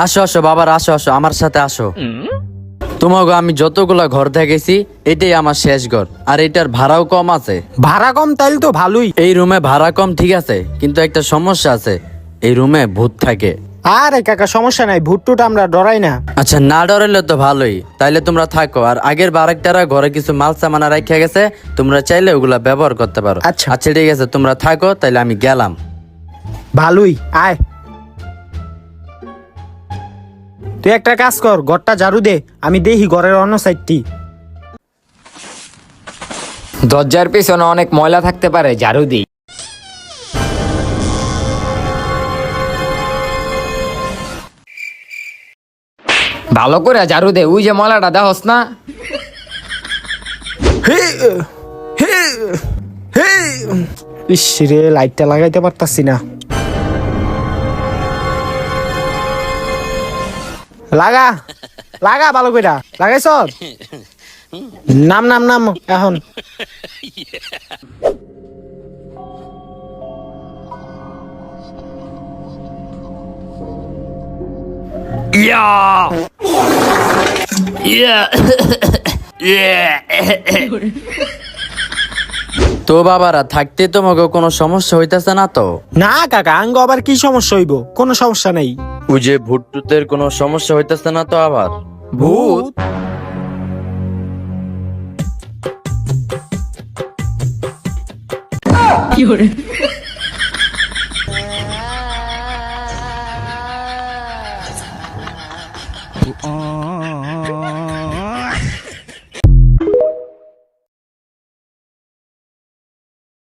আসো আসো বাবার, আসো আসো আমার সাথে আসো। তোমাকে আমি যতগুলা ঘর দেখেছি এটাই আমার শেষ ঘর, আর এটার ভাড়াও কম আছে। ভাড়া কম তাইলে তো ভালোই। এই রুমে ভাড়া কম ঠিক আছে, কিন্তু একটা সমস্যা আছে, এই রুমে ভূত থাকে। আরে কাকা সমস্যা নাই, ভুট্টুটা আমরা ডরাই না। আচ্ছা না ডরাইলে তো ভালোই, তাইলে তোমরা থাকো। আর আগের বারেকটারা ঘরে কিছু মাল সামানা রাখা গেছে, তোমরা চাইলে ওগুলা ব্যবহার করতে পারো। আচ্ছা। আচ্ছা ঠিক আছে, তোমরা থাকো, তাইলে আমি গেলাম। ভালোই, আয়। তুই একটা কাজ কর, ঘরটা ঝাড়ু দে, আমি দেখি ঘরের অন্য সাইডটি। দরজার পিছনে অনেক ময়লা থাকতে পারে, ঝাড়ু দিই। ভালো করে ঝাড়ু দে, ওই যে ময়লাটা দেখস না। ইস রে, লাইটটা লাগাইতে পারতাছি না। লাগা লাগা ভালো কইরা লাগাইছ। নাম নাম নাম এখন। তো বাবারা থাকতে তোমাকে কোনো সমস্যা হইতেছে না তো? না কাকা, আঙ্গ আবার কি সমস্যা হইব? কোনো সমস্যা নেই। ওই যে ভুট্টুদের কোনো সমস্যা হইতেছে না তো আবার? ভূত?有人。